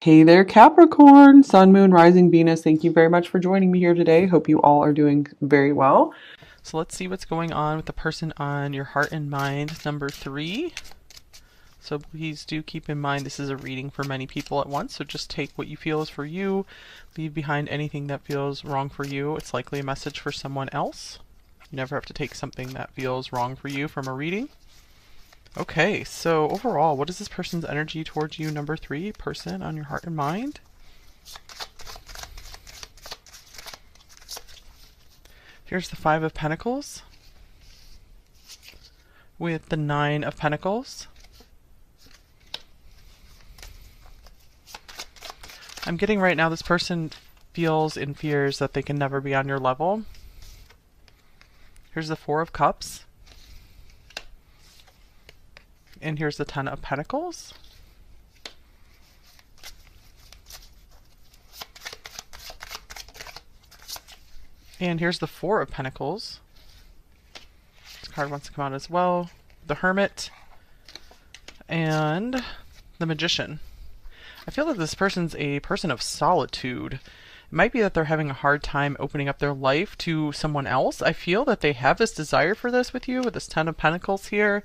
Hey there, Capricorn, Sun, Moon, Rising, Venus. Thank you very much for joining me here today. Hope you all are doing very well. So let's see what's going on with the person on your heart and mind, number 3. So please do keep in mind this is a reading for many people at once, so just take what you feel is for you. Leave behind anything that feels wrong for you. It's likely a message for someone else. You never have to take something that feels wrong for you from a reading. Okay, so overall, what is this person's energy towards you, number 3, person on your heart and mind? Here's the 5 of Pentacles with the 9 of Pentacles. I'm getting right now this person feels and fears that they can never be on your level. Here's the 4 of Cups. And here's the 10 of Pentacles. And here's the 4 of Pentacles. This card wants to come out as well. The Hermit. And the Magician. I feel that this person's a person of solitude. It might be that they're having a hard time opening up their life to someone else. I feel that they have this desire for this with you, with this 10 of Pentacles here.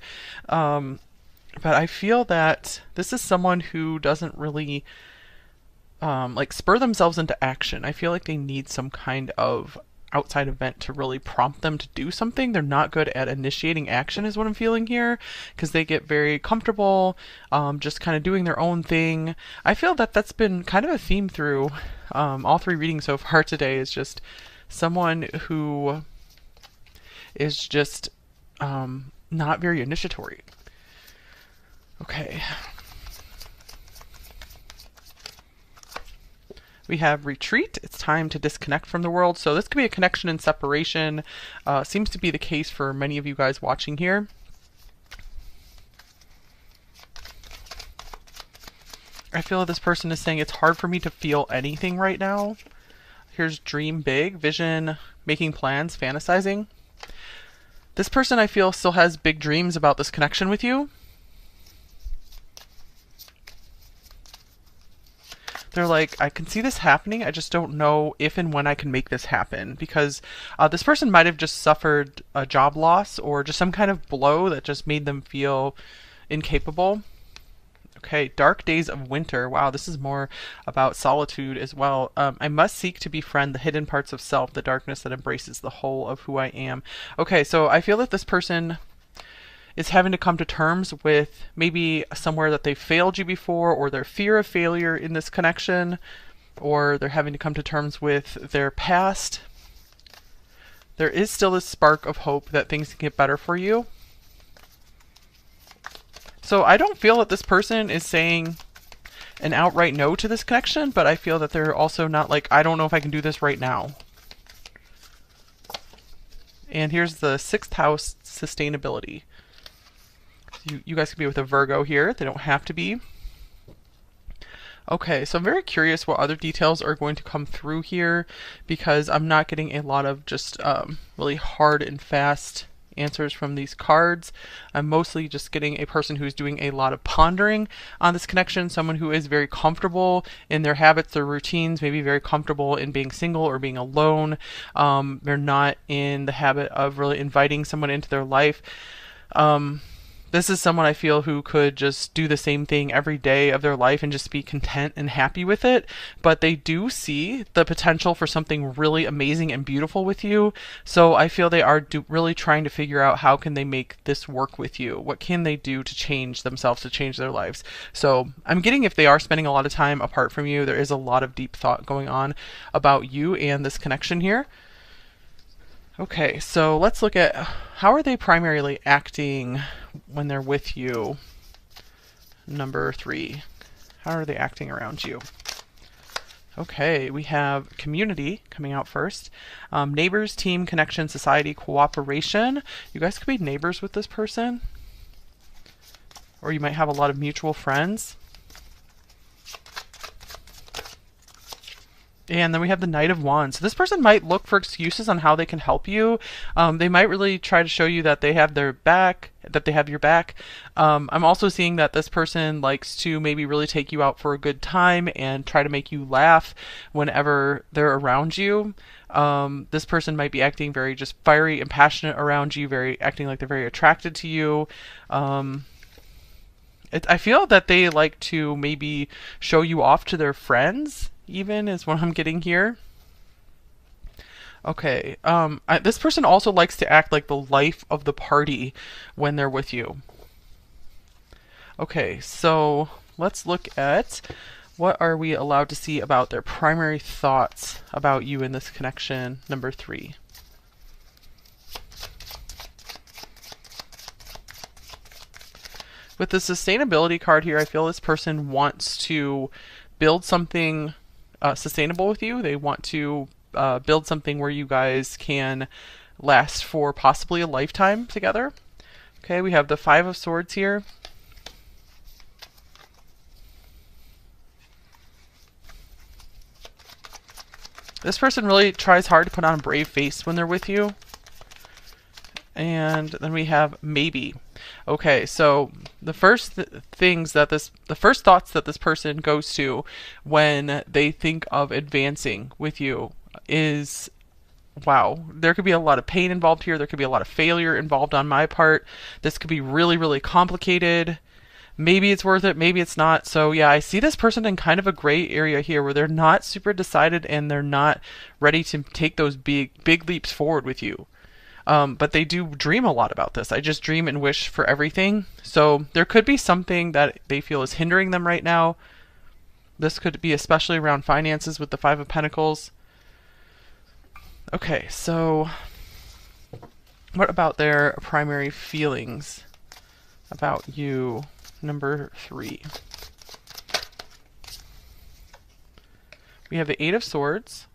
But I feel that this is someone who doesn't really like spur themselves into action. I feel like they need some kind of outside event to really prompt them to do something. They're not good at initiating action is what I'm feeling here, because they get very comfortable just kind of doing their own thing. I feel that that's been kind of a theme through all 3 readings so far today, is just someone who is just not very initiatory. Okay. We have retreat. It's time to disconnect from the world. So this could be a connection and separation. Seems to be the case for many of you guys watching here. I feel that this person is saying it's hard for me to feel anything right now. Here's dream big, vision, making plans, fantasizing. This person I feel still has big dreams about this connection with you. They're like, I can see this happening, I just don't know if and when I can make this happen, because this person might have just suffered a job loss or just some kind of blow that just made them feel incapable. Okay, dark days of winter. Wow, this is more about solitude as well. I must seek to befriend the hidden parts of self, the darkness that embraces the whole of who I am. Okay, so I feel that this person is having to come to terms with maybe somewhere that they failed you before, or their fear of failure in this connection, or they're having to come to terms with their past. There is still this spark of hope that things can get better for you. So I don't feel that this person is saying an outright no to this connection, but I feel that they're also not like, I don't know if I can do this right now. And here's the 6th house, sustainability. You guys could be with a Virgo here. They don't have to be. Okay, so I'm very curious what other details are going to come through here, because I'm not getting a lot of just really hard and fast answers from these cards. I'm mostly just getting a person who's doing a lot of pondering on this connection, someone who is very comfortable in their habits, their routines, maybe very comfortable in being single or being alone. They're not in the habit of really inviting someone into their life. This is someone I feel who could just do the same thing every day of their life and just be content and happy with it, but they do see the potential for something really amazing and beautiful with you. So I feel they are really trying to figure out how can they make this work with you. What can they do to change themselves, to change their lives? So I'm getting, if they are spending a lot of time apart from you, there is a lot of deep thought going on about you and this connection here. Okay, so let's look at how are they primarily acting when they're with you. Number 3. How are they acting around you? Okay, we have community coming out first. Neighbors, team, connection, society, cooperation. You guys could be neighbors with this person. Or you might have a lot of mutual friends. And then we have the Knight of Wands. So this person might look for excuses on how they can help you. They might really try to show you that they have their back, that they have your back. I'm also seeing that this person likes to maybe really take you out for a good time and try to make you laugh whenever they're around you. This person might be acting very just fiery and passionate around you, very acting like they're very attracted to you. I feel that they like to maybe show you off to their friends, even is what I'm getting here. Okay. This person also likes to act like the life of the party when they're with you. Okay, so let's look at what are we allowed to see about their primary thoughts about you in this connection, number 3. With the sustainability card here, I feel this person wants to build something sustainable with you. They want to build something where you guys can last for possibly a lifetime together. Okay, we have the 5 of Swords here. This person really tries hard to put on a brave face when they're with you. And then we have maybe. Okay, so the first things that the first thoughts that this person goes to when they think of advancing with you is, wow, there could be a lot of pain involved here. There could be a lot of failure involved on my part. This could be really, really complicated. Maybe it's worth it, maybe it's not. So yeah, I see this person in kind of a gray area here where they're not super decided and they're not ready to take those big leaps forward with you. But they do dream a lot about this. I just dream and wish for everything. So there could be something that they feel is hindering them right now. This could be especially around finances with the 5 of Pentacles. Okay, so what about their primary feelings about you, number 3? We have the 8 of Swords.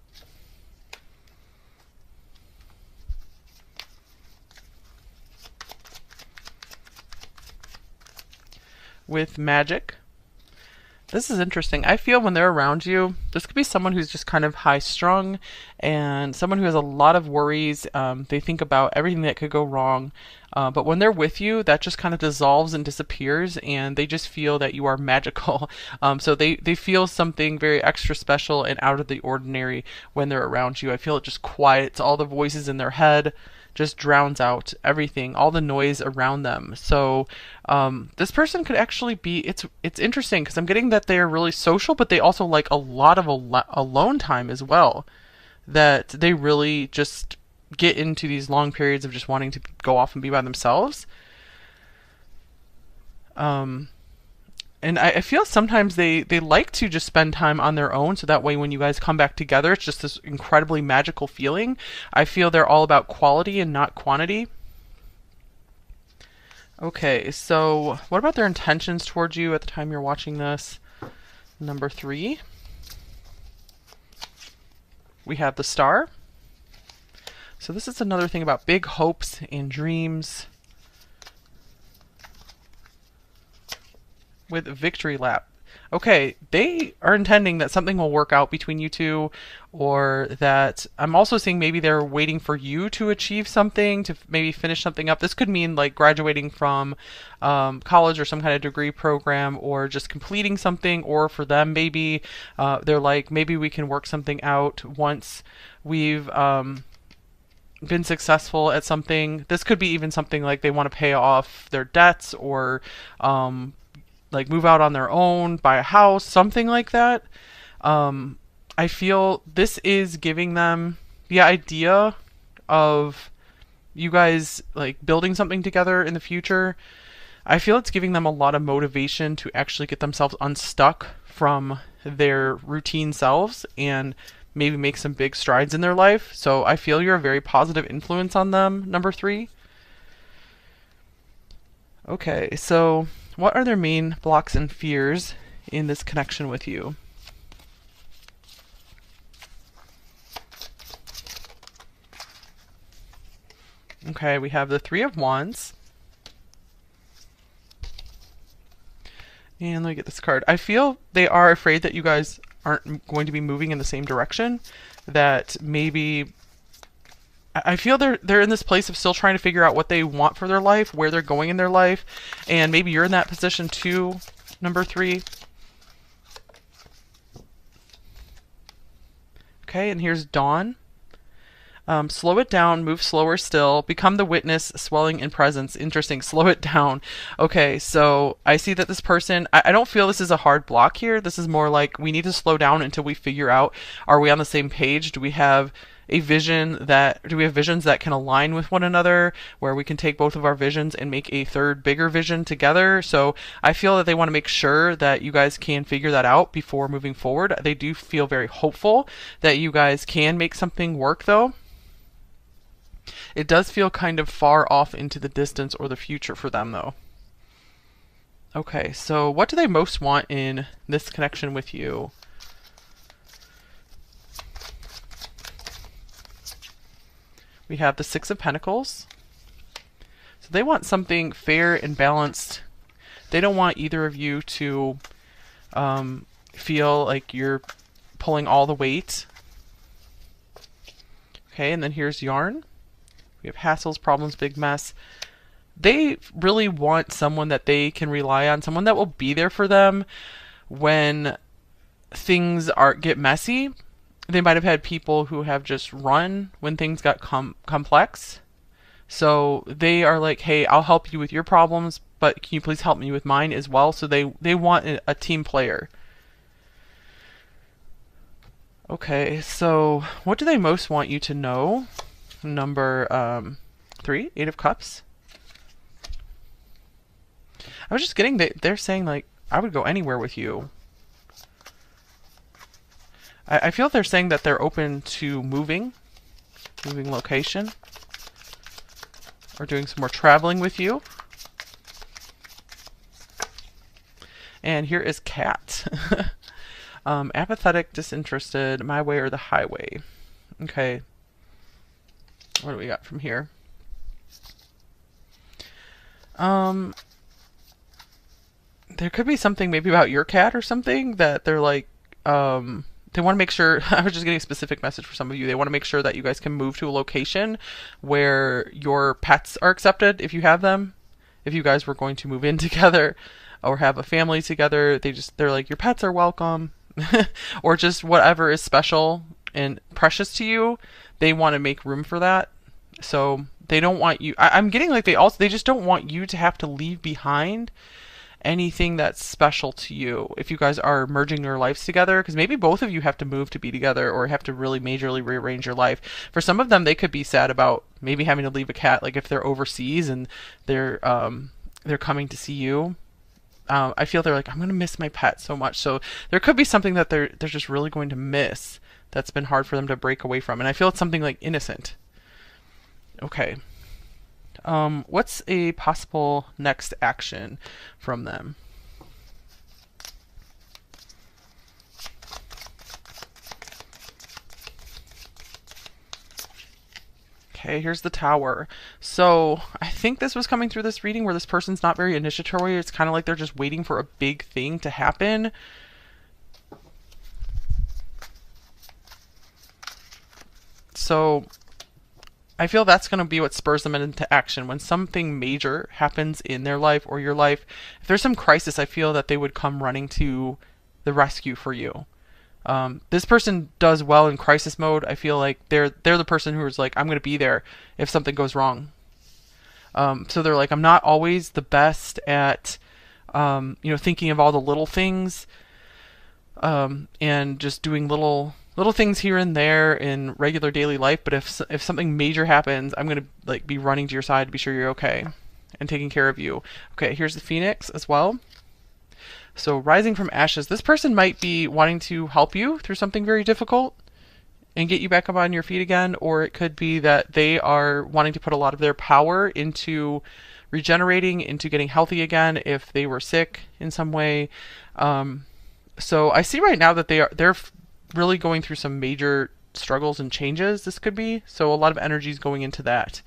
With Magic. This is interesting. I feel when they're around you, this could be someone who's just kind of high strung and someone who has a lot of worries. They think about everything that could go wrong. But when they're with you, that just kind of dissolves and disappears, and they just feel that you are magical. So they feel something very extra special and out of the ordinary when they're around you. I feel it just quiets all the voices in their head, just drowns out everything, all the noise around them. So this person could actually be, it's interesting because I'm getting that they're really social, but they also like a lot of alone time as well. That they really just get into these long periods of just wanting to go off and be by themselves. And I feel sometimes they like to just spend time on their own, so that way when you guys come back together, it's just this incredibly magical feeling. I feel they're all about quality and not quantity. Okay, so what about their intentions towards you at the time you're watching this? Number 3. We have the Star. So this is another thing about big hopes and dreams. With Victory Lap. Okay, they are intending that something will work out between you two, or that I'm also seeing maybe they're waiting for you to achieve something, to maybe finish something up. This could mean like graduating from college or some kind of degree program, or just completing something, or for them maybe they're like, maybe we can work something out once we've been successful at something. This could be even something like they want to pay off their debts, or like move out on their own, buy a house, something like that. I feel this is giving them the idea of you guys like building something together in the future. I feel it's giving them a lot of motivation to actually get themselves unstuck from their routine selves and maybe make some big strides in their life. So I feel you're a very positive influence on them, number 3. Okay, so what are their main blocks and fears in this connection with you? Okay, we have the 3 of Wands. And let me get this card. I feel they are afraid that you guys aren't going to be moving in the same direction, that maybe I feel they're in this place of still trying to figure out what they want for their life, where they're going in their life, and maybe you're in that position too, number 3. Okay, and here's Dawn. Slow it down, move slower still, become the witness, swelling in presence. Interesting, slow it down. Okay, so I see that this person, I don't feel this is a hard block here. This is more like we need to slow down until we figure out, are we on the same page? Do we have visions that can align with one another, where we can take both of our visions and make a third bigger vision together? So I feel that they want to make sure that you guys can figure that out before moving forward. They do feel very hopeful that you guys can make something work, though. It does feel kind of far off into the distance or the future for them, though. Okay, so what do they most want in this connection with you? We have the 6 of Pentacles. So they want something fair and balanced. They don't want either of you to feel like you're pulling all the weight. Okay, and then here's Yarn. We have hassles, problems, big mess. They really want someone that they can rely on, someone that will be there for them when things get messy. They might have had people who have just run when things got complex. So they are like, hey, I'll help you with your problems, but can you please help me with mine as well? So they want a team player. Okay, so what do they most want you to know? Number 3, 8 of Cups. I was just getting they're saying, like, I would go anywhere with you. I feel they're saying that they're open to moving location, or doing some more traveling with you. And here is Cat. Apathetic, disinterested, my way or the highway. Okay. What do we got from here? There could be something maybe about your cat or something that they're like, they want to make sure, I was just getting a specific message for some of you. They want to make sure that you guys can move to a location where your pets are accepted if you have them. If you guys were going to move in together or have a family together, they're like, your pets are welcome. Or just whatever is special and precious to you, they want to make room for that. So they don't want you, I'm getting like they just don't want you to have to leave behind anything that's special to you if you guys are merging your lives together, because maybe both of you have to move to be together or have to really majorly rearrange your life. For some of them, they could be sad about maybe having to leave a cat, like if they're overseas and they're coming to see you. I feel they're like, I'm gonna miss my pet so much. So there could be something that they're just really going to miss that's been hard for them to break away from, and I feel it's something like innocent. Okay. What's a possible next action from them? Okay, here's the Tower. So I think this was coming through this reading where this person's not very initiatory. It's kind of like they're just waiting for a big thing to happen. So I feel that's going to be what spurs them into action. When something major happens in their life or your life, if there's some crisis, I feel that they would come running to the rescue for you. This person does well in crisis mode. I feel like they're the person who is like, I'm going to be there if something goes wrong. So they're like, I'm not always the best at, thinking of all the little things, and just doing little things here and there in regular daily life. But if something major happens, I'm going to be running to your side to be sure you're okay and taking care of you. Okay, here's the Phoenix as well. So rising from ashes, this person might be wanting to help you through something very difficult and get you back up on your feet again, or it could be that they are wanting to put a lot of their power into regenerating, into getting healthy again if they were sick in some way. So I see right now that they're really going through some major struggles and changes, this could be. So a lot of energy is going into that.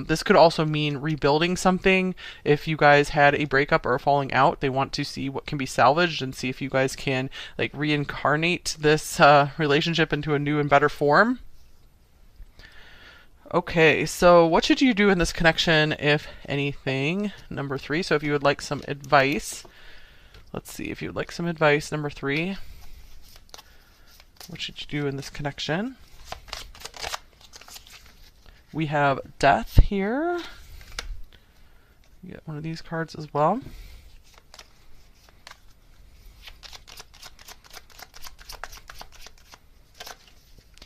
This could also mean rebuilding something. If you guys had a breakup or a falling out, they want to see what can be salvaged and see if you guys can like reincarnate this relationship into a new and better form. Okay, so what should you do in this connection, if anything? Number 3. So if you would like some advice, let's see if you would like some advice. Number 3. What should you do in this connection? We have death here. You get one of these cards as well.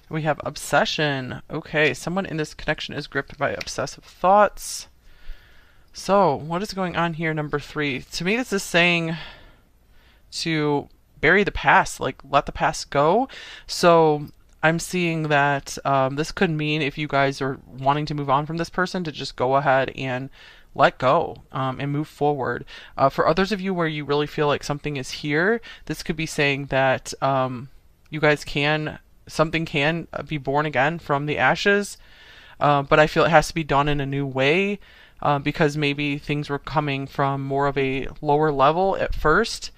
We have obsession. Okay, someone in this connection is gripped by obsessive thoughts. So, what is going on here, number 3? To me, this is saying to bury the past, like let the past go. So, I'm seeing that this could mean if you guys are wanting to move on from this person, to just go ahead and let go and move forward. For others of you where you really feel like something is here, this could be saying that you guys something can be born again from the ashes, but I feel it has to be done in a new way because maybe things were coming from more of a lower level at first.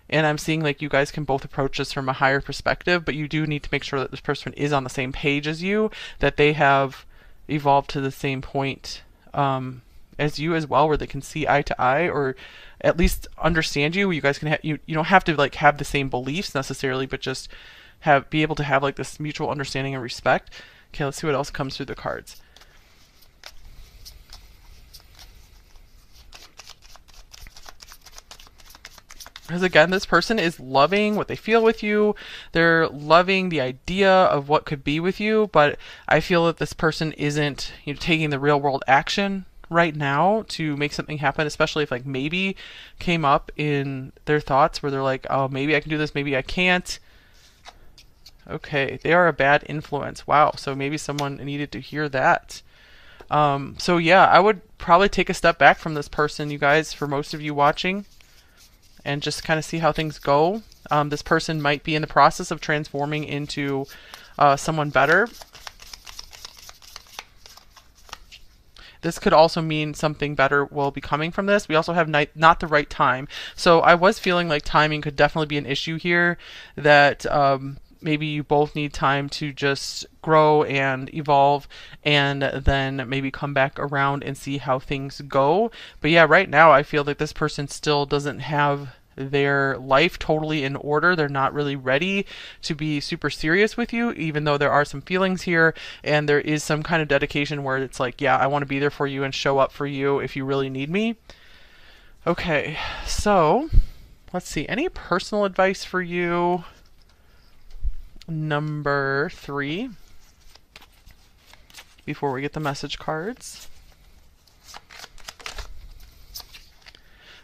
And I'm seeing like you guys can both approach this from a higher perspective, but you do need to make sure that this person is on the same page as you, that they have evolved to the same point as you as well, where they can see eye to eye, or at least understand you. You guys can you don't have to like have the same beliefs necessarily, but just be able to have like this mutual understanding and respect. Okay, let's see what else comes through the cards. Because again, this person is loving what they feel with you. They're loving the idea of what could be with you, but I feel that this person isn't, taking the real world action right now to make something happen, especially if like maybe came up in their thoughts where they're like, oh, maybe I can do this, maybe I can't. Okay, they are a bad influence. Wow, so maybe someone needed to hear that. So yeah, I would probably take a step back from this person, you guys, for most of you watching, and just kind of see how things go. This person might be in the process of transforming into someone better. This could also mean something better will be coming from this. We also have not the right time. So I was feeling like timing could definitely be an issue here, that maybe you both need time to just grow and evolve, and then maybe come back around and see how things go. But yeah, right now I feel like this person still doesn't have their life totally in order. They're not really ready to be super serious with you, even though there are some feelings here, and there is some kind of dedication where it's like, yeah, I want to be there for you and show up for you if you really need me. Okay, so let's see. Any personal advice for you? Number 3, before we get the message cards.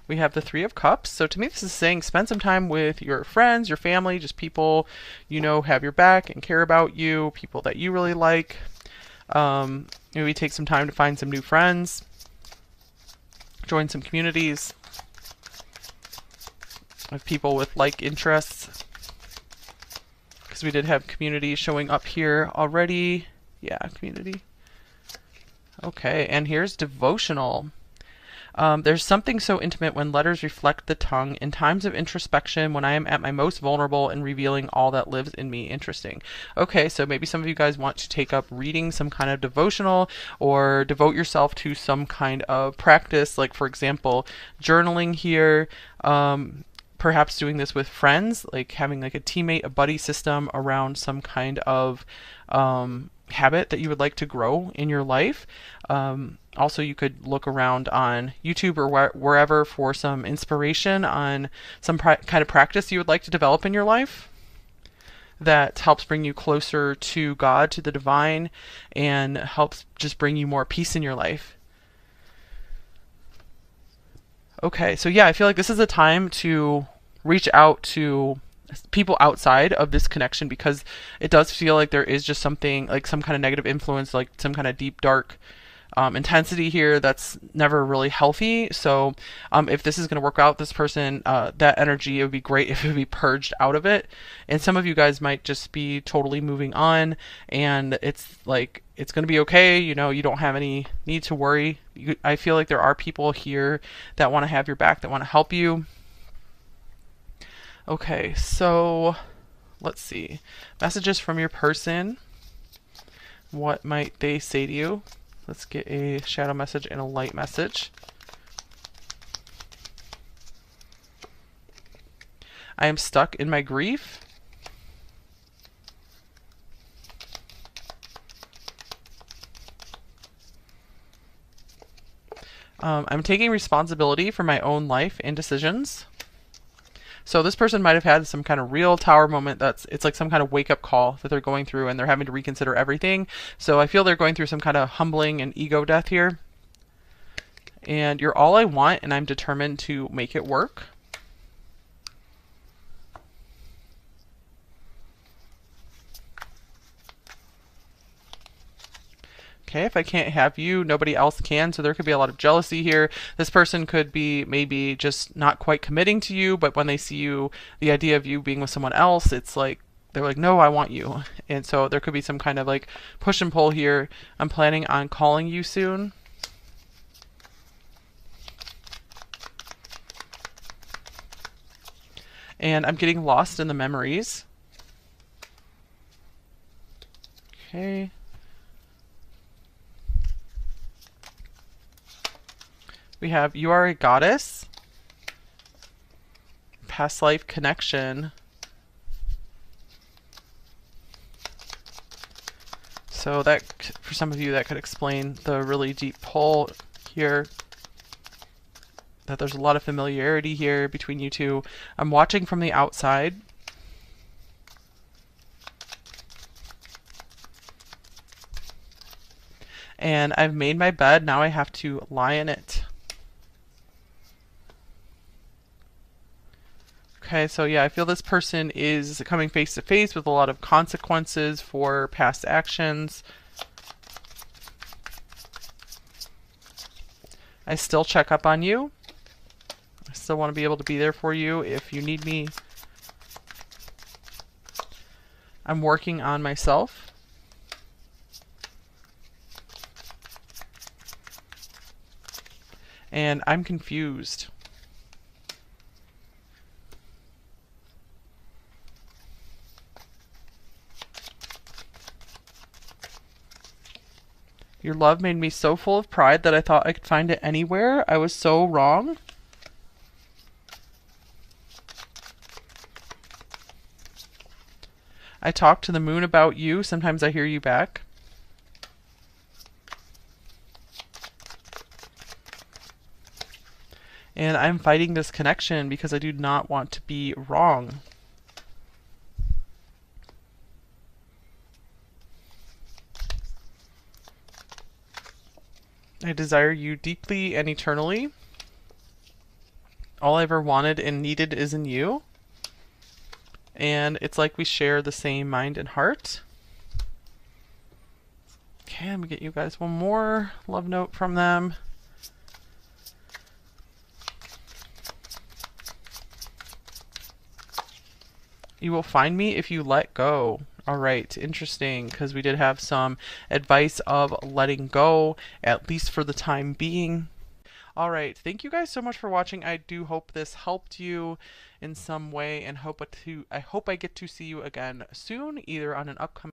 We have the 3 of Cups. So to me, this is saying spend some time with your friends, your family, just people have your back and care about you, people that you really like. Maybe take some time to find some new friends, join some communities of people with like interests. Because we did have community showing up here already. Yeah, community. Okay, and here's devotional. There's something so intimate when letters reflect the tongue. In times of introspection, when I am at my most vulnerable and revealing all that lives in me. Interesting. Okay, so maybe some of you guys want to take up reading some kind of devotional, or devote yourself to some kind of practice, like for example, journaling here. Perhaps doing this with friends, like having like a teammate, a buddy system around some kind of habit that you would like to grow in your life. Also, you could look around on YouTube or wherever for some inspiration on some kind of practice you would like to develop in your life that helps bring you closer to God, to the divine, and helps just bring you more peace in your life. Okay, so yeah, I feel like this is a time to reach out to people outside of this connection, because it does feel like there is just something like some kind of negative influence, like some kind of deep dark intensity here that's never really healthy. So if this is going to work out, this person, that energy, it would be great if it would be purged out of it. And some of you guys might just be totally moving on, and it's like it's going to be okay. You know, you don't have any need to worry. I feel like there are people here that want to have your back, that want to help you. Okay, so let's see. Messages from your person. What might they say to you? Let's get a shadow message and a light message. I am stuck in my grief. I'm taking responsibility for my own life and decisions. So this person might have had some kind of real tower moment. It's like some kind of wake up call that they're going through, and they're having to reconsider everything. So I feel they're going through some kind of humbling and ego death here. And you're all I want, and I'm determined to make it work. Okay, if I can't have you, nobody else can, so there could be a lot of jealousy here. This person could be maybe just not quite committing to you, but when they see you, the idea of you being with someone else, it's like, they're like, no, I want you. And so there could be some kind of like push and pull here. I'm planning on calling you soon. And I'm getting lost in the memories. Okay. We have you are a goddess, past life connection. So that, for some of you, that could explain the really deep pull here, that there's a lot of familiarity here between you two. I'm watching from the outside. And I've made my bed, now I have to lie in it. Okay, so yeah, I feel this person is coming face to face with a lot of consequences for past actions. I still check up on you. I still want to be able to be there for you if you need me. I'm working on myself. And I'm confused. Your love made me so full of pride that I thought I could find it anywhere. I was so wrong. I talk to the moon about you. Sometimes I hear you back. And I'm fighting this connection because I do not want to be wrong. I desire you deeply and eternally. All I ever wanted and needed is in you. And it's like we share the same mind and heart. Okay, let me get you guys one more love note from them. You will find me if you let go. All right, interesting, because we did have some advice of letting go, at least for the time being. All right, thank you guys so much for watching. I do hope this helped you in some way, and I hope I get to see you again soon, either on an upcoming